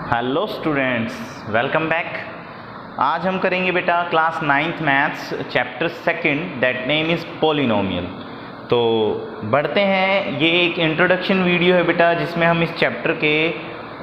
Hello students, welcome back. आज हम करेंगे बेटा class 9th maths chapter second, that name is polynomial. तो बढ़ते हैं। ये एक इंट्रोडक्शन वीडियो है बेटा, जिसमें हम इस चैप्टर के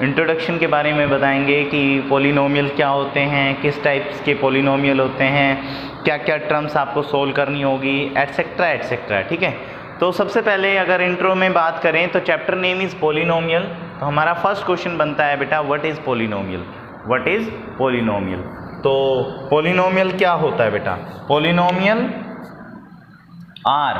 इंट्रोडक्शन के बारे में बताएंगे कि पोलिनोमियल क्या होते हैं, किस टाइप्स के पोलिनोमियल होते हैं, क्या क्या टर्म्स आपको सोल्व करनी होगी, एटसेट्रा एटसेट्रा। ठीक है, तो सबसे पहले अगर इंट्रो में बात करें तो चैप्टर नेम इज़ पोलिनोमियल। तो हमारा फर्स्ट क्वेश्चन बनता है बेटा, what is polynomial. What is polynomial. तो पोलिनोमियल क्या होता है बेटा? पोलिनोमियल आर,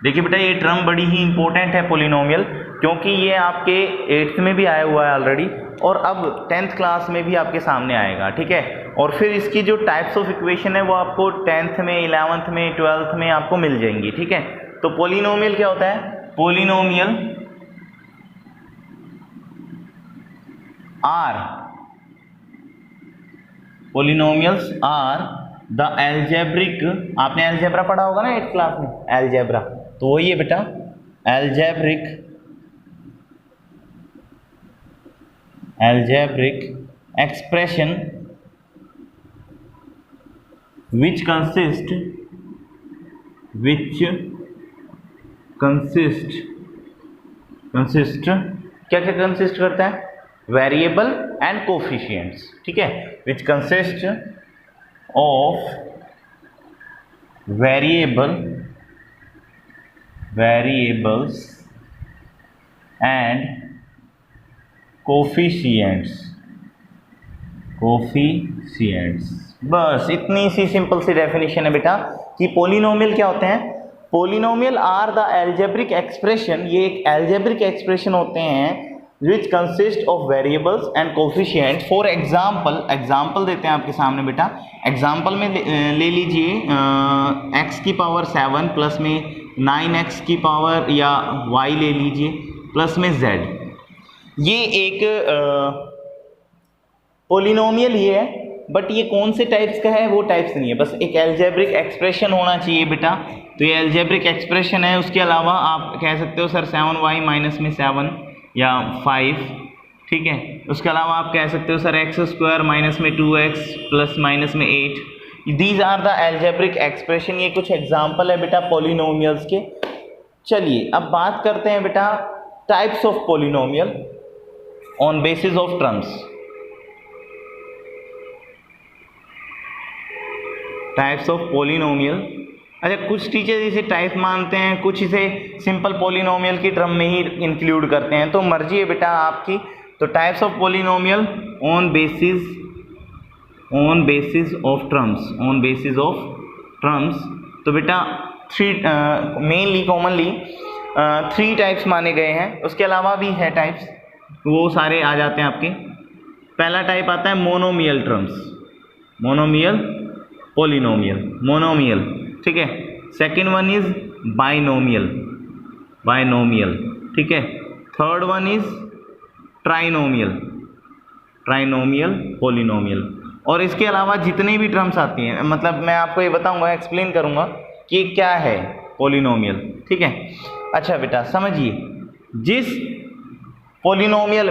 देखिए बेटा ये टर्म बड़ी ही इंपॉर्टेंट है पोलिनोमियल, क्योंकि ये आपके 8th में भी आया हुआ है ऑलरेडी, और अब 10th क्लास में भी आपके सामने आएगा। ठीक है, और फिर इसकी जो टाइप्स ऑफ इक्वेशन है वो आपको 10th में, 11th में, 12th में आपको मिल जाएंगी। ठीक है, तो पोलिनोमियल क्या होता है? Polynomial are, polynomials are the algebraic, आपने एल्जेब्रा पढ़ा होगा ना 8th क्लास में, एल्जेब्रा, तो वही है बेटा एल्जेब्रिक एक्सप्रेशन which consist क्या क्या कंसिस्ट करता है? Variable and coefficients. ठीक है, विच consist of variables and coefficients. बस इतनी सी सिंपल सी डेफिनेशन है बेटा कि पोलिनोमियल क्या होते हैं। Polynomial are the algebraic expression, ये एक एल्जेब्रिक एक्सप्रेशन होते हैं which consist of variables and coefficient. For example देते हैं आपके सामने बेटा। एग्जाम्पल में ले लीजिए x की पावर 7 प्लस में 9x की पावर या y ले लीजिए प्लस में z। ये एक पोलिनोमियल ही है, बट ये कौन से टाइप्स का है वो टाइप्स नहीं है, बस एक एल्जेब्रिक एक्सप्रेशन होना चाहिए बेटा। तो ये एल्जेब्रिक एक्सप्रेशन है। उसके अलावा आप कह सकते हो सर 7y माइनस में 7 या 5। ठीक है, उसके अलावा आप कह सकते हो सर x² माइनस में 2x प्लस माइनस में 8। These are the algebraic expression. ये कुछ एग्जाम्पल है बेटा पोलिनोमियल्स के। चलिए अब बात करते हैं बेटा types of polynomial on basis of terms. Types of polynomial. अच्छा, कुछ टीचर इसे टाइप मानते हैं, कुछ इसे सिंपल पोलिनोमियल की टर्म में ही इंक्लूड करते हैं, तो मर्जी है बेटा आपकी। तो types of polynomial on basis of terms. तो बेटा मेनली कॉमनली 3 टाइप्स माने गए हैं। उसके अलावा भी है टाइप्स, वो सारे आ जाते हैं आपके। पहला टाइप आता है मोनोमियल टर्म्स, मोनोमियल पोलिनोमियल। ठीक है, सेकेंड वन इज बाइनोमियल। ठीक है, third one is trinomial polynomial. और इसके अलावा जितनी भी टर्म्स आती हैं, मतलब मैं आपको ये बताऊंगा, एक्सप्लेन करूंगा कि क्या है पोलिनोमियल। ठीक है, अच्छा बेटा समझिए, जिस पोलिनोमियल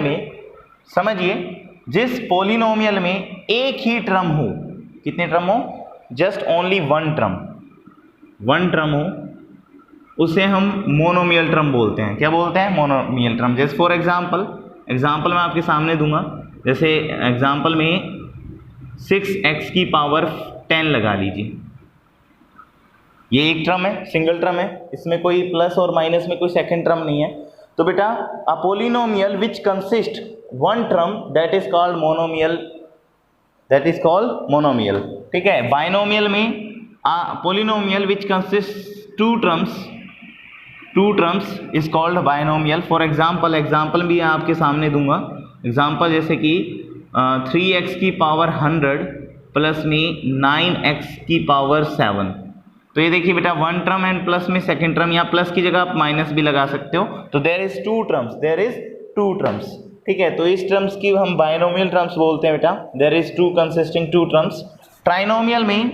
में एक ही टर्म हो, कितने टर्म हो? जस्ट ओनली वन टर्म हो, उसे हम मोनोमियल टर्म बोलते हैं। क्या बोलते हैं? Monomial term. जैसे फॉर एग्जाम्पल मैं आपके सामने दूंगा। जैसे एग्जाम्पल में 6x की पावर 10 लगा लीजिए, ये एक टर्म है, सिंगल टर्म है, इसमें कोई प्लस और माइनस में कोई सेकंड टर्म नहीं है। तो बेटा a polynomial which consist one term that is called monomial. ठीक है, बाइनोमियल में polynomial which consist two terms is called binomial. For example भी आपके सामने दूंगा। एग्जाम्पल जैसे कि 3x की पावर 100 प्लस में 9x की पावर 7। तो ये देखिए बेटा वन टर्म एंड प्लस में सेकेंड टर्म, या प्लस की जगह आप माइनस भी लगा सकते हो। तो देयर इज टू टर्म्स। ठीक है, तो इस टर्म्स की हम बाइनोमियल टर्म्स बोलते हैं बेटा। There is two consisting two terms. Trinomial में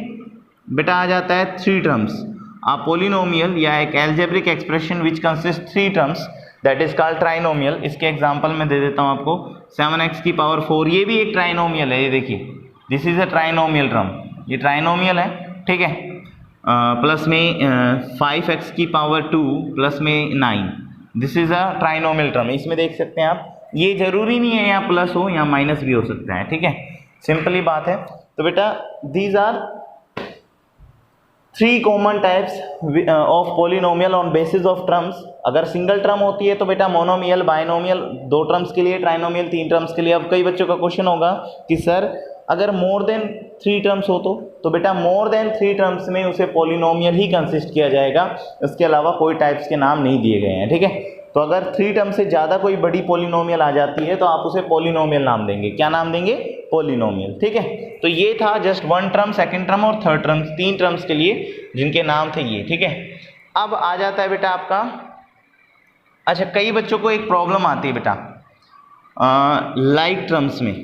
बेटा आ जाता है 3 टर्म्स। a polynomial या एक algebraic expression which consists 3 terms that is called trinomial। इसके एग्जांपल में दे देता हूँ आपको। 7x की पावर 4, ये भी एक ट्राइनोमियल है, ये देखिए this is a trinomial term, ये ट्राइनोमियल है, ठीक है। प्लस में 5x की पावर 2 प्लस में 9, this is a trinomial term. इसमें देख सकते हैं आप, ये जरूरी नहीं है यहाँ प्लस हो, यहाँ माइनस भी हो सकता है, ठीक है, सिंपली बात है। तो बेटा these are 3 common types of polynomial on basis of terms. अगर सिंगल टर्म होती है तो बेटा मोनोमियल, बाइनोमियल 2 टर्म्स के लिए, ट्राइनोमियल 3 टर्म्स के लिए। अब कई बच्चों का क्वेश्चन होगा कि सर अगर मोर देन 3 टर्म्स हो तो बेटा मोर देन 3 टर्म्स में उसे पॉलिनोमियल ही कंसिस्ट किया जाएगा, इसके अलावा कोई टाइप्स के नाम नहीं दिए गए हैं, ठीक है। तो अगर 3 टर्म से ज़्यादा कोई बड़ी पॉलिनोमियल आ जाती है तो आप उसे पॉलिनोमियल नाम देंगे। क्या नाम देंगे? पॉलिनोमियल, ठीक है। तो ये था जस्ट 1 टर्म, 2nd टर्म और 3rd टर्म, 3 टर्म्स के लिए जिनके नाम थे ये, ठीक है। अब आ जाता है बेटा आपका, अच्छा कई बच्चों को एक प्रॉब्लम आती है बेटा लाइक टर्म्स में।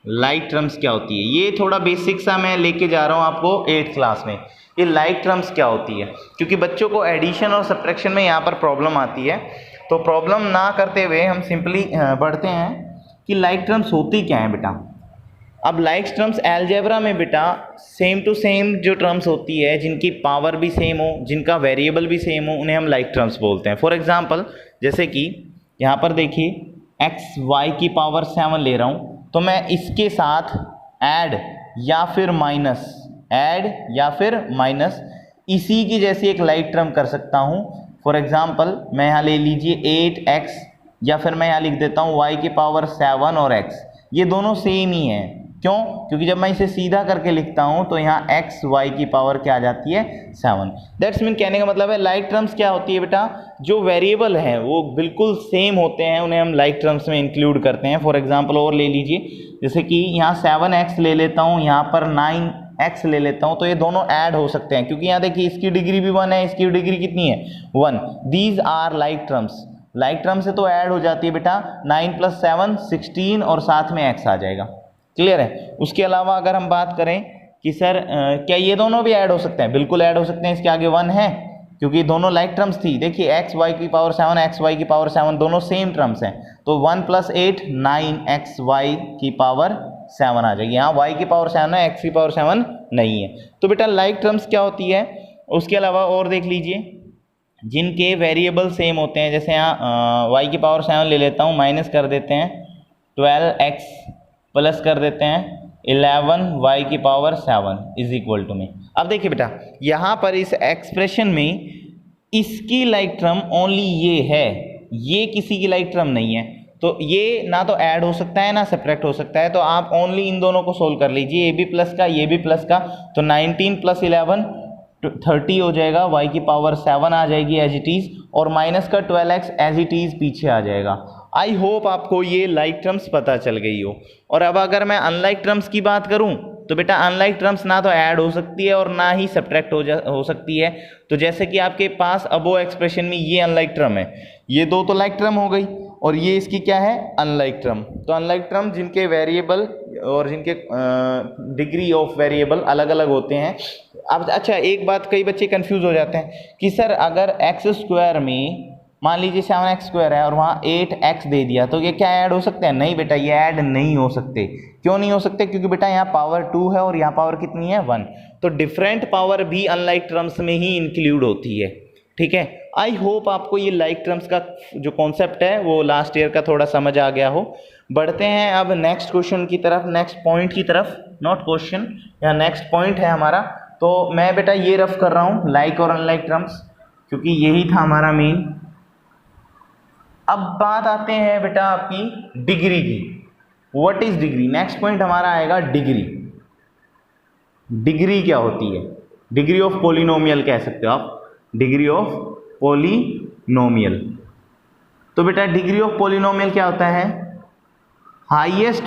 लाइक टर्म्स क्या होती है, ये थोड़ा बेसिक सा मैं लेके जा रहा हूँ आपको 8th क्लास में। ये लाइक टर्म्स क्या होती है, क्योंकि बच्चों को एडिशन और सब्ट्रैक्शन में यहाँ पर प्रॉब्लम आती है। तो प्रॉब्लम ना करते हुए हम सिंपली बढ़ते हैं कि लाइक टर्म्स होती क्या है बेटा। अब लाइक टर्म्स अलजेब्रा में बेटा सेम टू सेम जो टर्म्स होती है, जिनकी पावर भी सेम हो, जिनका वेरिएबल भी सेम हो, उन्हें हम लाइक टर्म्स बोलते हैं। फॉर एग्जांपल जैसे कि यहाँ पर देखिए एक्स वाई की पावर 7 ले रहा हूँ, तो मैं इसके साथ ऐड या फिर माइनस इसी की जैसी एक लाइक टर्म कर सकता हूँ। फॉर एग्जांपल मैं यहाँ ले लीजिए 8x, या फिर मैं यहाँ लिख देता हूँ y की पावर 7 और x, ये दोनों सेम ही हैं। क्यों? क्योंकि जब मैं इसे सीधा करके लिखता हूँ तो यहाँ x y की पावर क्या आ जाती है? 7। दैट्स मीन कहने का मतलब है लाइक टर्म्स क्या होती है बेटा, जो वेरिएबल हैं वो बिल्कुल सेम होते हैं, उन्हें हम लाइक टर्म्स में इंक्लूड करते हैं। फॉर एग्जांपल और ले लीजिए, जैसे कि यहाँ 7x ले लेता हूँ, यहाँ पर 9x ले लेता हूँ, तो ये दोनों ऐड हो सकते हैं, क्योंकि यहाँ देखिए इसकी डिग्री भी 1 है, इसकी डिग्री कितनी है? 1। These are like terms. Like term से तो ऐड हो जाती है बेटा, 9 + 7 16 और साथ में x आ जाएगा। क्लियर है? उसके अलावा अगर हम बात करें कि सर क्या ये दोनों भी ऐड हो सकते हैं? बिल्कुल ऐड हो सकते हैं, इसके आगे 1 है, क्योंकि दोनों लाइक टर्म्स थी। देखिए एक्स वाई की पावर 7 एक्स वाई की पावर 7 दोनों सेम टर्म्स हैं, तो 1 + 8 9x y की पावर 7 आ जाएगी। यहाँ y की पावर 7 है, x की पावर 7 नहीं है। तो बेटा लाइक टर्म्स क्या होती है। उसके अलावा और देख लीजिए, जिनके वेरिएबल सेम होते हैं, जैसे यहाँ y की पावर 7 ले लेता हूँ, माइनस कर देते हैं 12x प्लस कर देते हैं 11y की पावर 7 = में। अब देखिए बेटा यहाँ पर इस एक्सप्रेशन में इसकी लाइक टर्म ओनली ये है, ये किसी की लाइक टर्म नहीं है, तो ये ना तो ऐड हो सकता है ना सब्ट्रैक्ट हो सकता है। तो आप ओनली इन दोनों को सोल्व कर लीजिए, ये भी प्लस का ये भी प्लस का, तो 19 + 11 30 हो जाएगा, y की पावर 7 आ जाएगी एज इट इज़, और माइनस का 12x एज इट इज़ पीछे आ जाएगा। आई होप आपको ये लाइक टर्म्स पता चल गई हो। और अब अगर मैं अनलाइक टर्म्स की बात करूं तो बेटा अनलाइक टर्म्स ना तो ऐड हो सकती है और ना ही सब्ट्रैक्ट हो सकती है। तो जैसे कि आपके पास अबो एक्सप्रेशन में ये अनलाइक टर्म है, ये दो तो लाइक टर्म हो गई, और ये इसकी क्या है? Unlike term. तो अनलाइक टर्म जिनके वेरिएबल और जिनके डिग्री ऑफ वेरिएबल अलग अलग होते हैं। अब अच्छा एक बात, कई बच्चे कंफ्यूज हो जाते हैं कि सर अगर x² में मान लीजिए 7x² है और वहाँ 8x दे दिया, तो ये क्या ऐड हो सकते हैं? नहीं बेटा, ये ऐड नहीं हो सकते। क्यों नहीं हो सकते? क्योंकि बेटा यहाँ पावर 2 है और यहाँ पावर कितनी है? 1। तो डिफरेंट पावर भी अनलाइक टर्म्स में ही इंक्लूड होती है, ठीक है। आई होप आपको ये लाइक टर्म्स का जो कॉन्सेप्ट है वो लास्ट ईयर का थोड़ा समझ आ गया हो। बढ़ते हैं अब नेक्स्ट क्वेश्चन की तरफ, नेक्स्ट पॉइंट की तरफ, नॉट क्वेश्चन, या नेक्स्ट पॉइंट है हमारा। तो मैं बेटा ये रफ कर रहा हूँ लाइक और अनलाइक टर्म्स, क्योंकि यही था हमारा मेन। अब बात आते हैं बेटा आपकी डिग्री की। What is degree? Next point हमारा आएगा डिग्री। डिग्री क्या होती है? डिग्री ऑफ पॉलिनोमियल कह सकते हो आप, डिग्री ऑफ पॉलिनोमियल। तो बेटा डिग्री ऑफ पॉलिनोमियल क्या होता है? Highest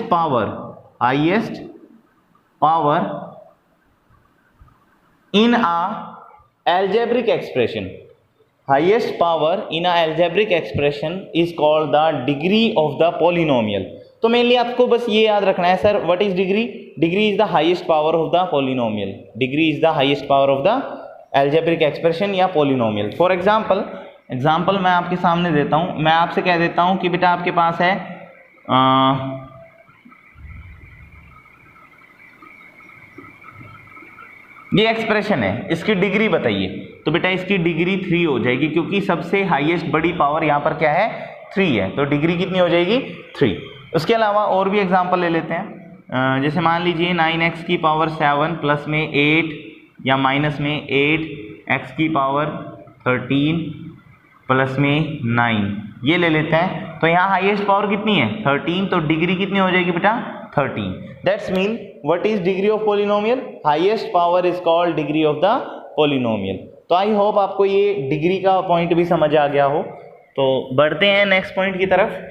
power in a algebraic expression. Highest power in a algebraic expression is called the degree of the polynomial. तो मेनली आपको बस ये याद रखना है, sir what is degree? Degree is the highest power of the polynomial. Degree is the highest power of the algebraic expression या polynomial. For example मैं आपके सामने देता हूँ, मैं आपसे कह देता हूँ कि बेटा आपके पास है ये एक्सप्रेशन है, इसकी डिग्री बताइए। तो बेटा इसकी डिग्री 3 हो जाएगी, क्योंकि सबसे हाईएस्ट बड़ी पावर यहाँ पर क्या है, 3 है, तो डिग्री कितनी हो जाएगी, 3। उसके अलावा और भी एग्जांपल ले लेते हैं। जैसे मान लीजिए 9x की पावर 7 प्लस में 8 या माइनस में 8x की पावर 13 प्लस में 9, ये ले लेते हैं। तो यहाँ हाईएस्ट पावर कितनी है, 13, तो डिग्री कितनी हो जाएगी बेटा, 13। That's mean what is degree of polynomial, highest power is called degree of the polynomial. तो आई होप आपको ये डिग्री का पॉइंट भी समझ आ गया हो। तो बढ़ते हैं नेक्स्ट पॉइंट की तरफ।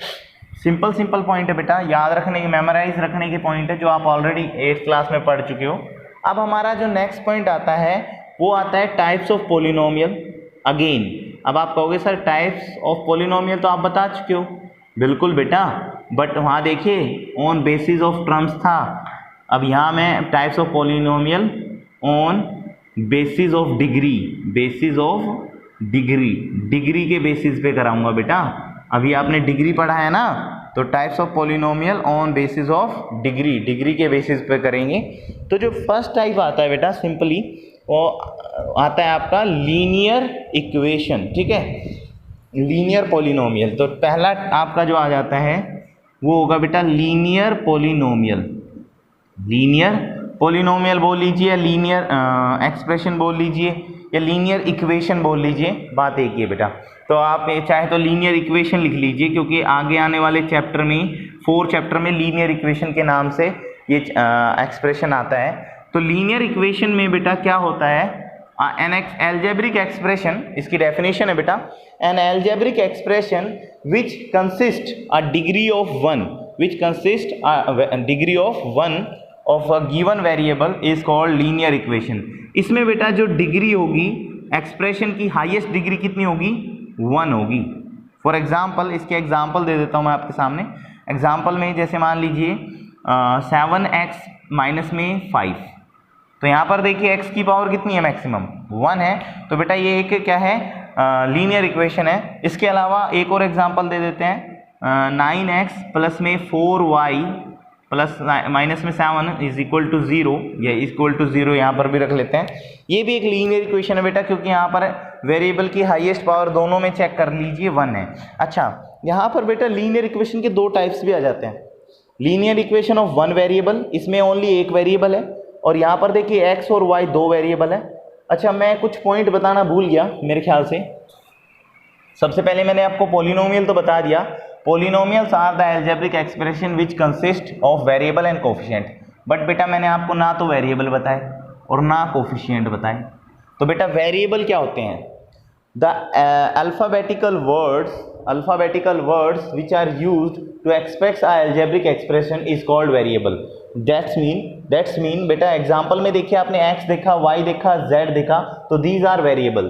सिंपल पॉइंट है बेटा, याद रखने के, मेमोराइज रखने के पॉइंट है, जो आप ऑलरेडी 8th क्लास में पढ़ चुके हो। अब हमारा जो नेक्स्ट पॉइंट आता है वो आता है टाइप्स ऑफ पॉलिनोमियल। अगेन अब आप कहोगे सर टाइप्स ऑफ पॉलिनोमियल तो आप बता चुके हो, बिल्कुल बेटा, बट वहाँ देखिए ऑन बेसिस ऑफ टर्म्स था। अब यहाँ मैं types of polynomial on basis of degree, basis of degree, degree के बेसिस पे कराऊंगा बेटा। अभी आपने डिग्री पढ़ा है ना, तो types of polynomial on basis of degree, degree के बेसिस पे करेंगे। तो जो फर्स्ट टाइप आता है बेटा सिंपली वो आता है आपका लीनियर इक्वेशन, ठीक है, लीनियर पॉलिनोमियल। तो पहला आपका जो आ जाता है वो होगा बेटा लीनियर पॉलिनोमियल। लीनियर पॉलिनोमियल बोल लीजिए, लीनियर एक्सप्रेशन बोल लीजिए, या लीनियर इक्वेशन बोल लीजिए, बात एक ही है बेटा। तो आप चाहे तो लीनियर इक्वेशन लिख लीजिए, क्योंकि आगे आने वाले चैप्टर में 4 चैप्टर में लीनियर इक्वेशन के नाम से ये एक्सप्रेशन आता है। तो लीनियर इक्वेशन में बेटा क्या होता है, एन एल्जेब्रिक एक्सप्रेशन, इसकी डेफिनेशन है बेटा, an algebraic expression which consist a degree of 1, which consist degree of 1 of a given variable is called linear equation. इसमें बेटा जो डिग्री होगी एक्सप्रेशन की, हाईएस्ट डिग्री कितनी होगी, 1 होगी। फॉर एग्जाम्पल, इसके एग्जाम्पल दे देता हूँ मैं आपके सामने। एग्जाम्पल में जैसे मान लीजिए 7x माइनस में 5, तो यहाँ पर देखिए x की पावर कितनी है, मैक्सिमम 1 है, तो बेटा ये एक क्या है, लीनियर इक्वेशन है। इसके अलावा एक और एग्जांपल दे देते हैं, 9x प्लस में 4y प्लस माइनस में 7 इज इक्वल टू 0, या इक्वल टू 0 यहाँ पर भी रख लेते हैं। ये भी एक लीनियर इक्वेशन है बेटा, क्योंकि यहाँ पर वेरिएबल की हाईएस्ट पावर दोनों में चेक कर लीजिए 1 है। अच्छा, यहाँ पर बेटा लीनियर इक्वेशन के 2 टाइप्स भी आ जाते हैं। लीनियर इक्वेशन ऑफ 1 वेरिएबल, इसमें ओनली एक वेरिएबल है, और यहाँ पर देखिए x और y 2 वेरिएबल है। अच्छा, मैं कुछ पॉइंट बताना भूल गया मेरे ख्याल से। सबसे पहले मैंने आपको पॉलिनोमियल तो बता दिया, polynomials are the algebraic expression which consist of variable and coefficient. But बेटा मैंने आपको ना तो वेरिएबल बताए और ना कोफिशिएंट बताए। तो बेटा वेरिएबल क्या होते हैं, the alphabetical words which are used to express a algebraic expression is called variable. That's mean बेटा एग्जाम्पल में देखिए आपने x देखा, y देखा, z देखा, तो दीज आर वेरिएबल।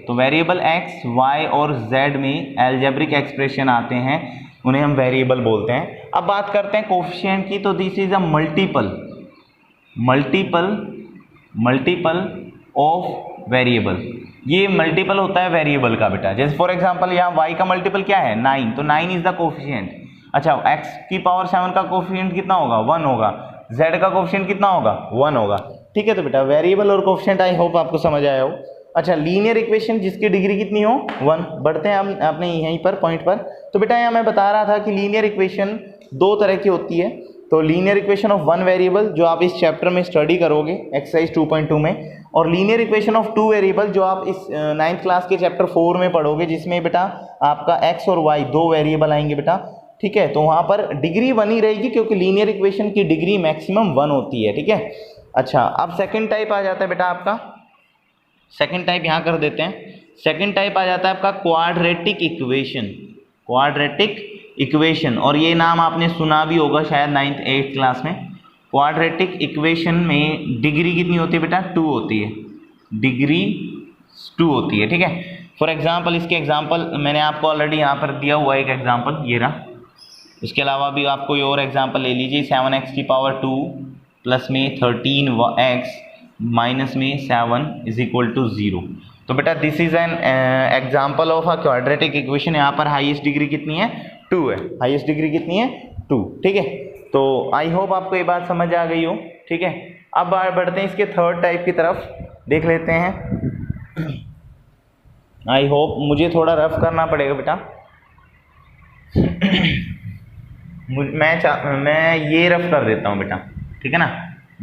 तो वेरिएबल x, y और z में एल्जेब्रिक एक्सप्रेशन आते हैं, उन्हें हम वेरिएबल बोलते हैं। अब बात करते हैं कोफिशिएंट की, तो this is a multiple of variable. ये मल्टीपल होता है वेरिएबल का बेटा। जैसे फॉर एग्जांपल यहाँ y का मल्टीपल क्या है, 9, तो 9 इज द कोफिशिएंट। अच्छा, x की पावर 7 का कोफिशिएंट कितना होगा, 1 होगा, z का कोफिशिएंट कितना होगा, 1 होगा। ठीक है, तो बेटा वेरिएबल और कोफिशिएंट आई होप आपको समझ आया हो। अच्छा, लीनियर इक्वेशन जिसकी डिग्री कितनी हो, 1। बढ़ते हैं हम अपने यहीं पर पॉइंट पर। तो बेटा यहाँ मैं बता रहा था कि लीनियर इक्वेशन 2 तरह की होती है। तो लीनियर इक्वेशन ऑफ 1 वेरिएबल जो आप इस चैप्टर में स्टडी करोगे एक्सरसाइज 2.2 में, और लीनियर इक्वेशन ऑफ 2 वेरिएबल जो आप इस 9th क्लास के चैप्टर 4 में पढ़ोगे, जिसमें बेटा आपका x और y 2 वेरिएबल आएंगे बेटा। ठीक है, तो वहाँ पर डिग्री 1 ही रहेगी, क्योंकि लीनियर इक्वेशन की डिग्री मैक्सिमम 1 होती है। ठीक है, अच्छा अब सेकंड टाइप आ जाता है बेटा आपका, सेकंड टाइप यहाँ कर देते हैं। सेकंड टाइप आ जाता है आपका क्वाड्रेटिक इक्वेशन, और ये नाम आपने सुना भी होगा शायद 9th 8th क्लास में। क्वाड्रेटिक इक्वेशन में डिग्री कितनी होती है बेटा, 2 होती है, डिग्री 2 होती है। ठीक है, फॉर एग्जांपल इसके एग्जांपल मैंने आपको ऑलरेडी यहाँ पर दिया हुआ है एक एग्जांपल, ये रहा। इसके अलावा भी आप कोई और एग्जांपल ले लीजिए, 7x की पावर 2 प्लस में 13x माइनस में 7 इज इक्वल टू 0। तो बेटा this is an example of a quadratic equation. यहाँ पर हाईएस्ट डिग्री कितनी है, 2 है, हाईएस्ट डिग्री कितनी है 2, ठीक है। तो आई होप आपको ये बात समझ आ गई हो, ठीक है। अब बढ़ते हैं इसके थर्ड टाइप की तरफ, देख लेते हैं। आई होप, मुझे थोड़ा रफ करना पड़ेगा बेटा। मैं ये रफ कर देता हूँ बेटा, ठीक है ना,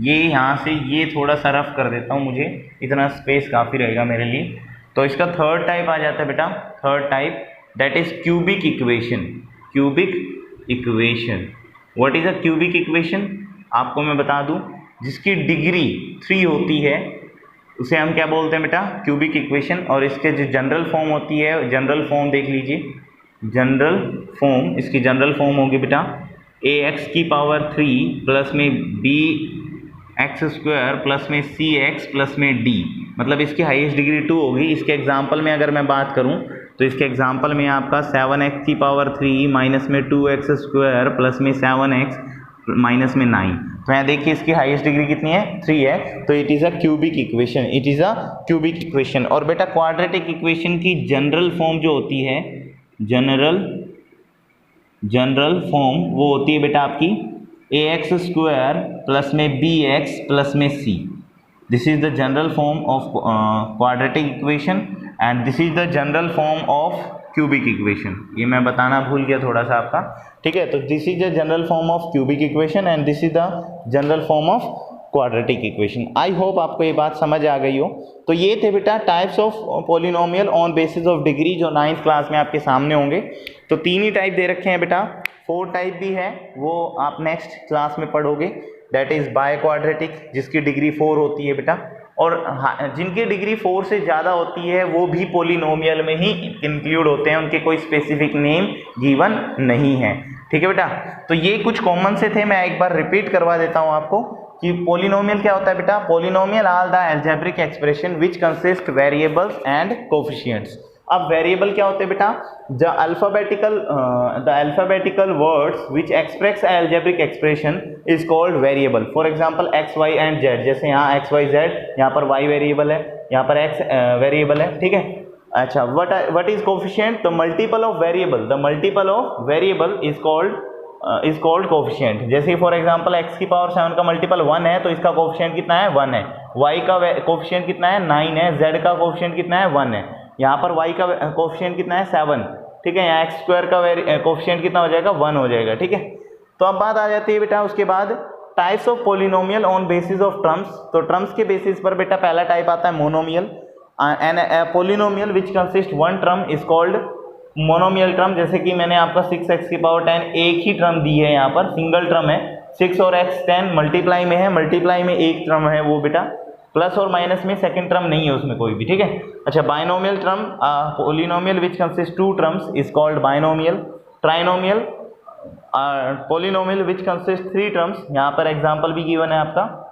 ये यहाँ से ये थोड़ा सा रफ कर देता हूँ, मुझे इतना स्पेस काफ़ी रहेगा मेरे लिए। तो इसका थर्ड टाइप आ जाता है बेटा, third type that is cubic equation. Cubic equation, what is a cubic equation, आपको मैं बता दूं, जिसकी डिग्री 3 होती है उसे हम क्या बोलते हैं बेटा, क्यूबिक इक्वेशन। और इसके जो जनरल फॉर्म होती है, जनरल फॉर्म देख लीजिए, जनरल फॉर्म, इसकी जनरल फॉर्म होगी बेटा ax की पावर 3 प्लस में bx² प्लस में cx प्लस में d, मतलब इसकी हाईएस्ट डिग्री 2 होगी। इसके एग्जांपल में अगर मैं बात करूं तो इसके एग्जांपल में आपका 7x की पावर 3 माइनस में 2x² प्लस में 7x माइनस में 9। तो यहाँ देखिए इसकी हाईएस्ट डिग्री कितनी है 3 है, तो it is a cubic equation, it is a cubic equation. और बेटा क्वाड्रेटिक इक्वेशन की जनरल फॉर्म जो होती है, जनरल फॉर्म वो होती है बेटा आपकी ax² प्लस में bx प्लस में c। This is the general form of quadratic equation and this is the general form of cubic equation. ये मैं बताना भूल गया थोड़ा सा आपका, ठीक है। तो this is the general form of cubic equation and this is the general form of quadratic equation. I hope आपको ये बात समझ आ गई हो। तो ये थे बेटा types of polynomial on basis of degree, जो 9th क्लास में आपके सामने होंगे। तो 3 ही टाइप दे रखे हैं बेटा, 4 टाइप भी है, वो आप नेक्स्ट क्लास में पढ़ोगे। दैट इज बाय क्वाड्रेटिक, जिसकी डिग्री 4 होती है बेटा, और जिनकी डिग्री 4 से ज़्यादा होती है वो भी पॉलिनोमियल में ही इंक्लूड होते हैं, उनके कोई स्पेसिफिक नेम गिवन नहीं है, ठीक है बेटा। तो ये कुछ कॉमन से थे, मैं एक बार रिपीट करवा देता हूँ आपको कि पॉलिनोमियल क्या होता है बेटा। Polynomial are the algebraic expression which consist variables and coefficients. अब वेरिएबल क्या होते हैं बेटा, the alphabetical words which express algebraic expression is called variable. For example x y and z, जैसे यहाँ एक्स वाई जेड, यहाँ पर वाई वेरिएबल है, यहाँ पर एक्स वेरिएबल है, ठीक है। अच्छा, what is coefficient, the multiple of variable, the multiple of variable is called coefficient. जैसे फॉर एग्जांपल x की पावर 7 का मल्टीपल 1 है तो इसका कोफिशिएंट कितना है 1 है, y का कोफिशिएंट कितना है 9 है, z का कोफिशिएंट कितना है 1 है, यहाँ पर y का कोफिशिएंट कितना है 7, ठीक है। यहाँ x² का कोफिशिएंट कितना हो जाएगा 1 हो जाएगा, ठीक है। तो अब बात आ जाती है बेटा उसके बाद types of polynomial on basis of terms. तो टर्म्स के बेसिस पर बेटा पहला टाइप आता है monomial, and polynomial which consist one term is called monomial term. जैसे कि मैंने आपका 6x की पावर 10 एक ही टर्म दी है, यहाँ पर सिंगल टर्म है, 6 और x 10 मल्टीप्लाई में है, मल्टीप्लाई में एक टर्म है वो बेटा, प्लस और माइनस में सेकंड टर्म नहीं है उसमें कोई भी, ठीक है। अच्छा, binomial term, polynomial which consist 2 terms is called binomial. Trinomial, polynomial which consist 3 terms, यहाँ पर एग्जाम्पल भी गिवन है आपका।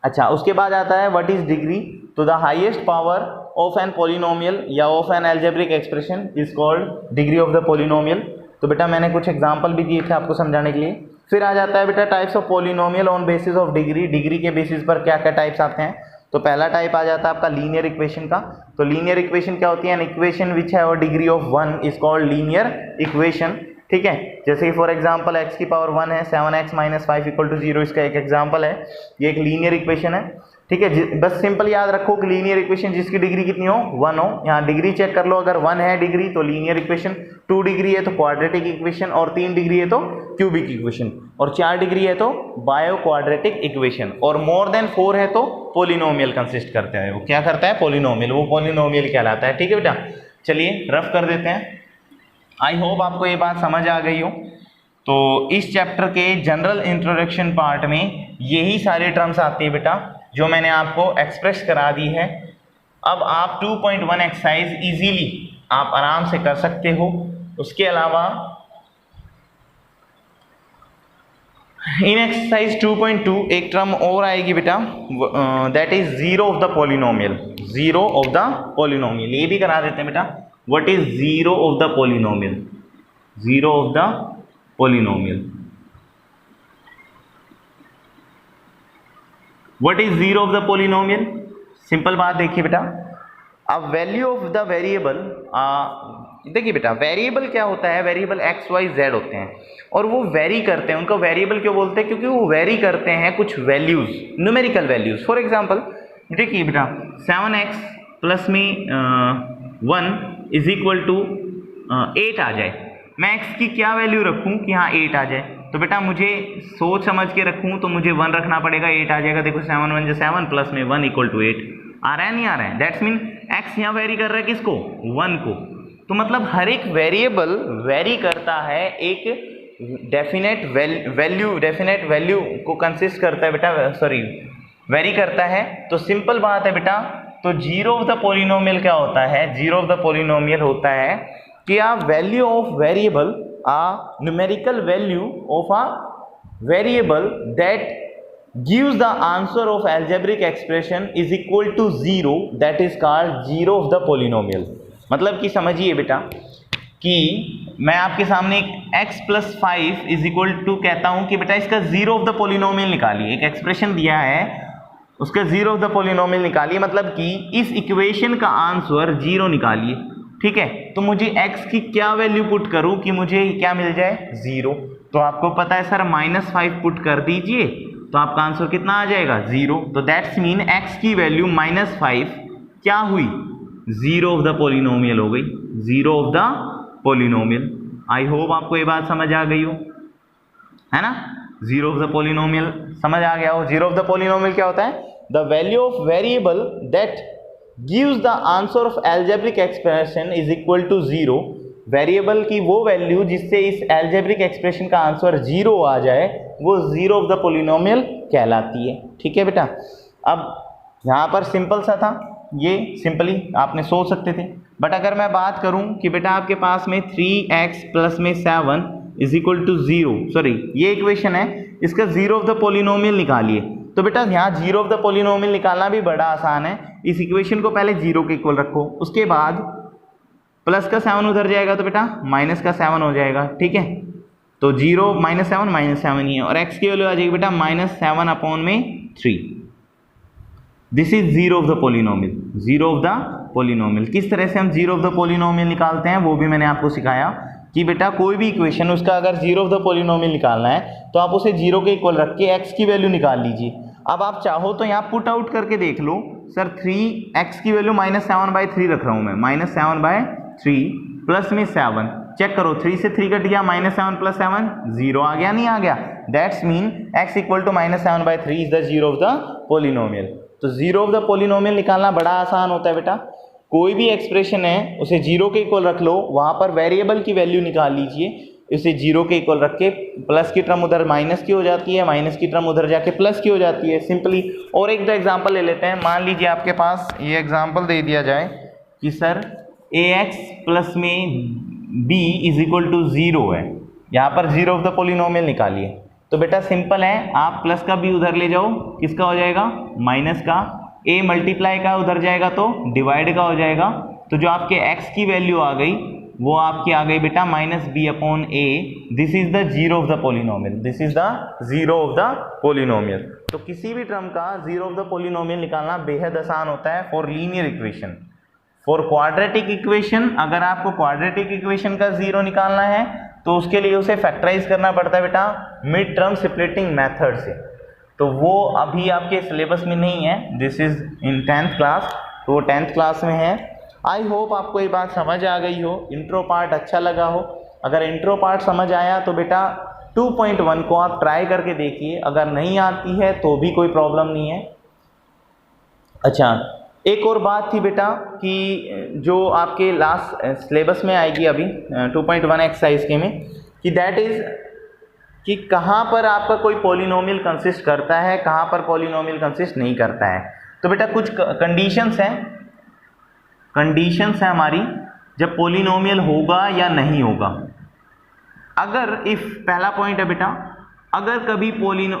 अच्छा, उसके बाद आता है व्हाट इज डिग्री, तो the highest power of an polynomial या of an algebraic expression is called degree of the polynomial. तो बेटा मैंने कुछ एग्जांपल भी दिए थे आपको समझाने के लिए। फिर आ जाता है बेटा types of polynomial on basis of degree, degree के बेसिस पर क्या क्या टाइप्स आते हैं। तो पहला टाइप आ जाता है आपका लीनियर इक्वेशन का। तो लीनियर इक्वेशन क्या होती है, एन इक्वेशन विच है और degree of 1 is called linear equation, ठीक है। जैसे फॉर एग्जांपल x की पावर 1 है, 7x माइनस 5 इक्वल टू 0, इसका एक एग्जांपल है, ये एक लीनियर इक्वेशन है, ठीक है। बस सिंपल याद रखो कि लीनियर इक्वेशन जिसकी डिग्री कितनी हो 1 हो, यहाँ डिग्री चेक कर लो, अगर 1 है डिग्री तो लीनियर इक्वेशन, 2 डिग्री है तो क्वाड्रेटिक इक्वेशन, और 3 डिग्री है तो क्यूबिक इक्वेशन, और 4 डिग्री है तो बायो क्वाड्रेटिक इक्वेशन, और मोर देन 4 है तो पोलिनोमियल कंसिस्ट करता है। वो क्या करता है, पोलिनोमियल, वो पोलिनोमियल कहलाता है, ठीक है बेटा। चलिए रफ कर देते हैं। आई होप आपको ये बात समझ आ गई हो। तो इस चैप्टर के जनरल इंट्रोडक्शन पार्ट में यही सारे टर्म्स आती है बेटा जो मैंने आपको एक्सप्रेस करा दी है। अब आप 2.1 एक्सरसाइज इजीली आप आराम से कर सकते हो। उसके अलावा इन एक्सरसाइज 2.2 एक टर्म और आएगी बेटा, that is zero of the polynomial, zero of the polynomial, ये भी करा देते हैं बेटा। What is zero of the polynomial, zero of the polynomial, what is zero of the polynomial. Simple बात देखिए बेटा, अब वैल्यू ऑफ द वेरिएबल देखिए बेटा वेरिएबल क्या होता है, वेरिएबल एक्स वाई जेड होते हैं और वो वेरी करते हैं। उनको वेरिएबल क्यों बोलते हैं? क्योंकि वो वेरी करते हैं कुछ values, numerical values. For example देखिए बेटा 7x प्लस में 1 इज इक्वल टू 8 आ जाए, मैं x की क्या वैल्यू रखूं कि हाँ 8 आ जाए? तो बेटा मुझे सोच समझ के रखूं तो मुझे 1 रखना पड़ेगा, 8 आ जाएगा। देखो 7 1 7 प्लस में 1 इक्वल टू 8 आ रहा है, नहीं आ रहा है? दैट्स मीन x यहाँ वेरी कर रहा है किसको? 1 को। तो मतलब हर एक वेरिएबल वेरी करता है एक डेफिनेट वैल्यू को कंसिस्ट करता है बेटा, सॉरी वेरी करता है। तो सिंपल बात है बेटा, तो जीरो ऑफ द पॉलिनोमियल क्या होता है? जीरो ऑफ द पॉलिनोमियल होता है कि a value of variable, a numerical value of a variable that gives the answer of algebraic expression is equal to 0, that is called zero of the polynomial। मतलब कि समझिए बेटा कि मैं आपके सामने एक x plus 5 is equal to कहता हूं कि बेटा इसका जीरो ऑफ द पॉलिनोमियल निकालिए। एक एक्सप्रेशन दिया है, उसका जीरो ऑफ द पॉलिनोमियल निकालिए, मतलब कि इस इक्वेशन का आंसर जीरो निकालिए। ठीक है, तो मुझे x की क्या वैल्यू पुट करूं कि मुझे क्या मिल जाए? 0। तो आपको पता है सर -5 पुट कर दीजिए तो आपका आंसर कितना आ जाएगा? 0। तो दैट्स मीन x की वैल्यू -5 क्या हुई? 0 ऑफ द पॉलिनोमियल हो गई, 0 of the polynomial. I hope आपको ये बात समझ आ गई हो, है ना? 0 ऑफ द पॉलिनोमियल समझ आ गया हो। 0 ऑफ द पॉलिनोमियल क्या होता है? The value of variable that gives the answer of algebraic expression is equal to 0। Variable की वो वैल्यू जिससे इस algebraic एक्सप्रेशन का आंसर 0 आ जाए वो 0 ऑफ द पॉलिनोमियल कहलाती है। ठीक है बेटा, अब यहाँ पर सिंपल सा था, ये सिंपली आपने सोच सकते थे। बट अगर मैं बात करूँ कि बेटा आपके पास में 3x प्लस में 7 इज इक्वल टू 0, सॉरी ये इक्वेशन है, इसका 0 ऑफ द पॉलिनोमियल निकालिए। तो बेटा यहाँ 0 ऑफ द पॉलिनोमियल निकालना भी बड़ा आसान है। इस इक्वेशन को पहले 0 के इक्वल रखो, उसके बाद प्लस का 7 उधर जाएगा तो बेटा माइनस का 7 हो जाएगा। ठीक है, तो 0 -7 ही है और x की वैल्यू आ जाएगी बेटा -7 अपॉन में 3। This is 0 of the polynomial. 0 of the polynomial किस तरह से हम 0 ऑफ द पॉलिनोमियल निकालते हैं वो भी मैंने आपको सिखाया कि बेटा कोई भी इक्वेशन उसका अगर 0 ऑफ द पॉलिनोमियल निकालना है तो आप उसे 0 के इक्वल रख के x की वैल्यू निकाल लीजिए। अब आप चाहो तो यहाँ पुट आउट करके देख लो, सर 3x की वैल्यू -7/3 रख रहा हूँ मैं, -7/3 प्लस में 7, चेक करो 3 से 3 कट गया, -7 + 7 0 आ गया, नहीं आ गया? That's mean x equal to -7/3 is the 0 of the polynomial. तो 0 ऑफ द पॉलिनोमियल निकालना बड़ा आसान होता है बेटा। कोई भी एक्सप्रेशन है उसे 0 के इक्वल रख लो, वहाँ पर वेरिएबल की वैल्यू निकाल लीजिए, इसे 0 के इक्वल रख के प्लस की टर्म उधर माइनस की हो जाती है, माइनस की टर्म उधर जाके प्लस की हो जाती है, सिंपली। और एक दो एग्जांपल ले लेते हैं। मान लीजिए आपके पास ये एग्जांपल दे दिया जाए कि सर ax प्लस में b इज इक्वल टू 0 है, यहाँ पर 0 ऑफ द पॉलिनोमियल निकालिए। तो बेटा सिंपल है, आप प्लस का b उधर ले जाओ, किसका हो जाएगा? माइनस का। a मल्टीप्लाई का उधर जाएगा तो डिवाइड का हो जाएगा। तो जो आपके x की वैल्यू आ गई वो आपकी आ गई बेटा -b/a। This is the 0 of the polynomial, this is the 0 of the polynomial. तो किसी भी टर्म का 0 ऑफ द पॉलिनोमियल निकालना बेहद आसान होता है for linear equation. For quadratic equation, अगर आपको क्वाड्रेटिक इक्वेशन का 0 निकालना है तो उसके लिए उसे फैक्टराइज करना पड़ता है बेटा मिड टर्म स्प्लिटिंग मेथड से। तो वो अभी आपके सिलेबस में नहीं है, this is in 10th class, तो वो 10th क्लास में है। आई होप आपको ये बात समझ आ गई हो, इंट्रो पार्ट अच्छा लगा हो। अगर इंट्रो पार्ट समझ आया तो बेटा 2.1 को आप ट्राई करके देखिए, अगर नहीं आती है तो भी कोई प्रॉब्लम नहीं है। अच्छा, एक और बात थी बेटा कि जो आपके लास्ट सिलेबस में आएगी अभी 2.1 एक्सरसाइज के में, कि दैट इज कि कहाँ पर आपका कोई पॉलिनोमियल कंसिस्ट करता है, कहाँ पर पॉलिनोमियल कंसिस्ट नहीं करता है। तो बेटा कुछ कंडीशंस हैं हमारी, जब पॉलिनोमियल होगा या नहीं होगा। अगर इफ पहला पॉइंट है बेटा, अगर कभी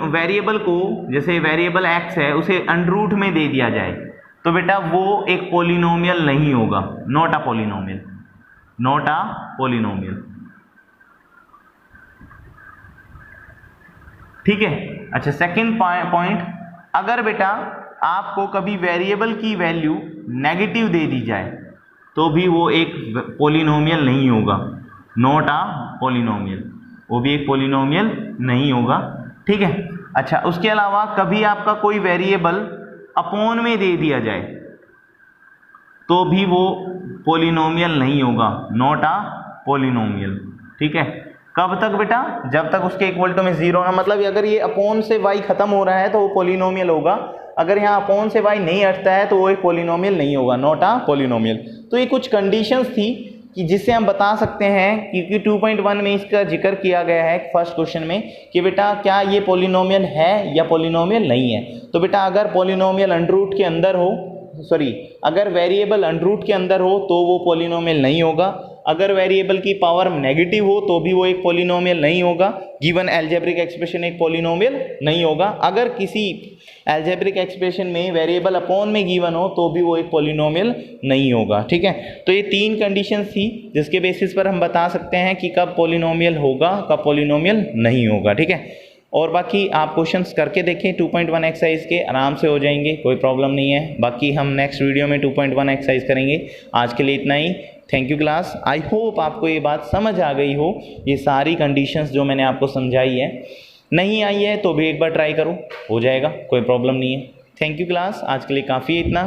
वेरिएबल को, जैसे वेरिएबल x है, उसे अंडर में दे दिया जाए तो बेटा वो एक पॉलिनोमियल नहीं होगा, not a polynomial, not a polynomial. ठीक है। अच्छा, सेकंड पॉइंट, अगर बेटा आपको कभी वेरिएबल की वैल्यू नेगेटिव दे दी जाए तो भी वो एक पॉलिनोमियल नहीं होगा, नॉट अ पॉलिनोमियल, वो भी एक पॉलिनोमियल नहीं होगा। ठीक है। अच्छा, उसके अलावा कभी आपका कोई वेरिएबल अपॉन में दे दिया जाए तो भी वो पॉलिनोमियल नहीं होगा, नॉट अ पॉलिनोमियल। ठीक है। कब तक बेटा? जब तक उसके इक्वल टू में जीरो ना, मतलब अगर ये अपॉन से y खत्म हो रहा है तो वो पॉलिनोमियल होगा, अगर यहाँ अपॉन से y नहीं हटता है तो वो एक पॉलिनोमियल नहीं होगा, नॉट अ पॉलिनोमियल। तो ये कुछ कंडीशंस थी कि जिससे हम बता सकते हैं, क्योंकि 2.1 में इसका जिक्र किया गया है फर्स्ट क्वेश्चन में कि बेटा क्या ये पॉलिनोमियल है या पॉलिनोमियल नहीं है। तो बेटा अगर पॉलिनोमियल अंडर रूट के अंदर हो, अगर वेरिएबल अंडर रूट के अंदर हो तो वो पॉलिनोमियल नहीं होगा, अगर वेरिएबल की पावर नेगेटिव हो तो भी वो एक पॉलिनोमियल नहीं होगा, गिवन अलजेब्रिक एक्सप्रेशन एक पॉलिनोमियल नहीं होगा, अगर किसी अलजेब्रिक एक्सप्रेशन में वेरिएबल अपॉन में गिवन हो तो भी वो एक पॉलिनोमियल नहीं होगा। ठीक है। तो ये तीन कंडीशंस थी जिसके बेसिस पर हम बता सकते हैं कि कब पॉलिनोमियल होगा, कब पॉलिनोमियल नहीं होगा। ठीक है। और बाकी आप क्वेश्चंस करके देखें 2.1 एक्सरसाइज के, आराम से हो जाएंगे, कोई प्रॉब्लम नहीं है। बाकी हम नेक्स्ट वीडियो में 2.1 एक्सरसाइज करेंगे। आज के लिए इतना ही। Thank you class. I hope आपको ये बात समझ आ गई हो, ये सारी कंडीशंस जो मैंने आपको समझाई है। नहीं आई है तो भी एक बार ट्राई करो, हो जाएगा, कोई प्रॉब्लम नहीं है। थैंक यू क्लास, आज के लिए काफ़ी है इतना।